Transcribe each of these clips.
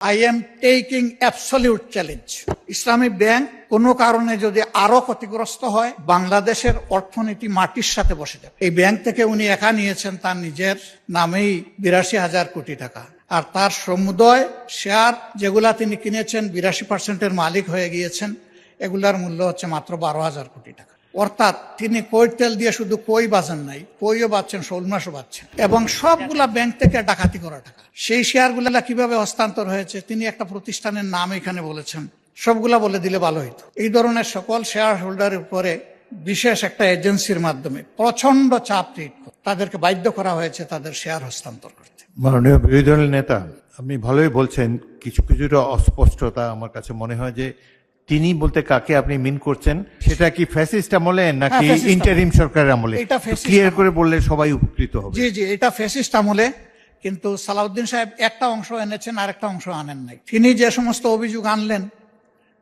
I am taking absolute challenge. Islami bank কোনো কারণে যদি আরো ক্ষতিগ্রস্ত হয়, বাংলাদেশের অর্থনীতি মাটির সাথে বসে যাবে। এই ব্যাংক থেকে উনি একা নিয়েছেন তার নিজের নামেই 82,000 কোটি টাকা, আর তার সমুদয় শেয়ার যেগুলা তিনি কিনেছেন 82% মালিক হয়ে গিয়েছেন, এগুলার মূল্য হচ্ছে মাত্র 12,000 কোটি টাকা। অর্থাৎ তিনি কইর তেল দিয়ে শুধু কই বাজেন নাই, কইও বাচ্ছেন, শোল মাসও বাচ্ছেন, এবং সবগুলা ব্যাংক থেকে ডাকাতি করা টাকা। সেই শেয়ারগুলা কিভাবে হস্তান্তর হয়েছে তিনি একটা প্রতিষ্ঠানের নাম এখানে বলেছেন, সবগুলা বলে দিলে ভালো হইতো। এই ধরনের সকল শেয়ার হোল্ডারের উপরে বিশেষ একটা এজেন্সির মাধ্যমে প্রচন্ড চাপ তাদেরকে বাধ্য করা হয়েছে তাদের শেয়ার হস্তান্তর করতে। মাননীয় বিরোধী দলের নেতা, আপনি ভালোই বলছেন, কিছুটা অস্পষ্টতা আমার কাছে মনে হয় যে তিনি বলতে কাকে আপনি মিন করছেন, সেটা কি ফ্যাসিস্ট আমলে নাকি ইন্টারিম সরকারের আমলে, ক্লিয়ার করে বললে সবাই উপকৃত হবে। জি, এটা ফ্যাসিস্ট আমলে, কিন্তু সালাউদ্দিন সাহেব একটা অংশ এনেছেন আর একটা অংশ আনেন নাই। তিনি যে সমস্ত অভিযোগ আনলেন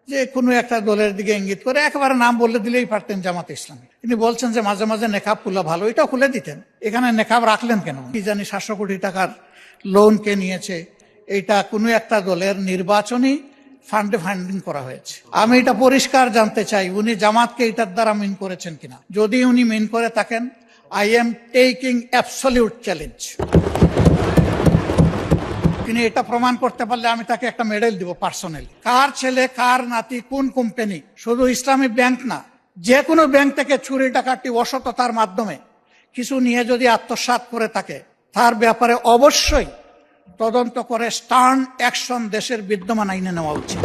যে কোনো একটা দলের দিকে ইঙ্গিত করে, একেবারে নাম বলে দিলেই পারতেন জামাত ইসলামী। তিনি বলছেন যে মাঝে মাঝে নেকাব খুলা ভালো, এটাও খুলে দিতেন। এখানে নেকাব রাখলেন কেন? কি জানি 700 কোটি টাকার লোন কে নিয়েছে, এইটা কোনো একটা দলের নির্বাচনী ফান্ডে ফান্ডিং করা হয়েছে। আমি এটা পরিষ্কার জানতে চাই উনি জামাতকে এটার দ্বারা মিন করেছেন কিনা। যদি উনি মিন করে থাকেন, I am taking absolute challenge. তিনি এটা প্রমাণ করতে পারলে আমি তাকে একটা মেডেল দিব পার্সোনালি। কার ছেলে, কার নাতি, কোন কোম্পানি, শুধু ইসলামী ব্যাংক না, যে কোনো ব্যাংক থেকে চুরি ডাকাতি অসততার মাধ্যমে কিছু নিয়ে যদি আত্মসাৎ করে থাকে, তার ব্যাপারে অবশ্যই তদন্ত করে স্টার্ন অ্যাকশন দেশের বিদ্যমান আইনে নেওয়া উচিত।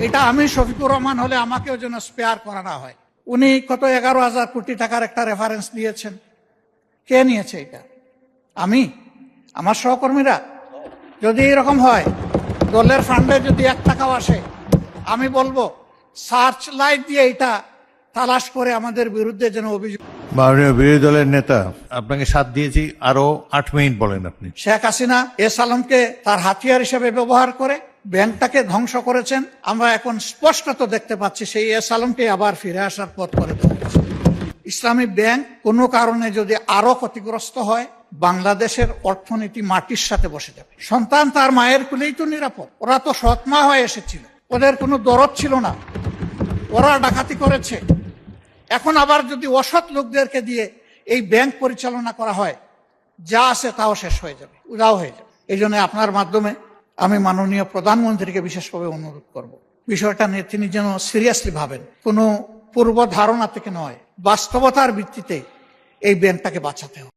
এটা আমি শফিকুর রহমান হলে আমাকেও যেন স্পেয়ার করা না হয়। উনি কত 11,000 কোটি টাকার একটা রেফারেন্স দিয়েছেন। কে নিয়েছে এটা? আমি? আমার সহকর্মীরা? যদি এরকম হয়, দলের ফান্ডে যদি 1 টাকাও আসে, আমি বলবো সার্চ লাইট দিয়ে এটা তালাশ করে আমাদের বিরুদ্ধে যেন অভিযোগ। মাননীয় বিরোধী দলের নেতা, আপনাকে সাথ দিয়েছি, আরো 8 মিনিট বলেন আপনি। শেখ হাসিনা এস আলমকে তার হাতিয়ার হিসেবে ব্যবহার করে ব্যাংকটাকে ধ্বংস করেছেন। আমরা এখন স্পষ্টত দেখতে পাচ্ছি সেই এস আলমকে আবার ফিরে আসার পথ করে দিয়েছে। ইসলামী ব্যাংক কোনো কারণে যদি আরো ক্ষতিগ্রস্ত হয়, বাংলাদেশের অর্থনীতি মাটির সাথে বসে যাবে। সন্তান তার মায়ের কুলেই তো নিরাপদ। ওরা তো সৎ মা হয়ে এসেছিল, ওদের কোনো দরদ ছিল না, ওরা ডাকাতি করেছে। এখন আবার যদি অসৎ লোকদেরকে দিয়ে এই ব্যাংক পরিচালনা করা হয়, যা আছে তাও শেষ হয়ে যাবে, উদাও হয়ে যাবে। এই জন্য আপনার মাধ্যমে আমি মাননীয় প্রধানমন্ত্রীকে বিশেষভাবে অনুরোধ করব, বিষয়টা নিয়ে তিনি যেন সিরিয়াসলি ভাবেন। কোনো পূর্ব ধারণা থেকে নয়, বাস্তবতার ভিত্তিতে এই ব্যাংকটাকে বাঁচাতে হবে।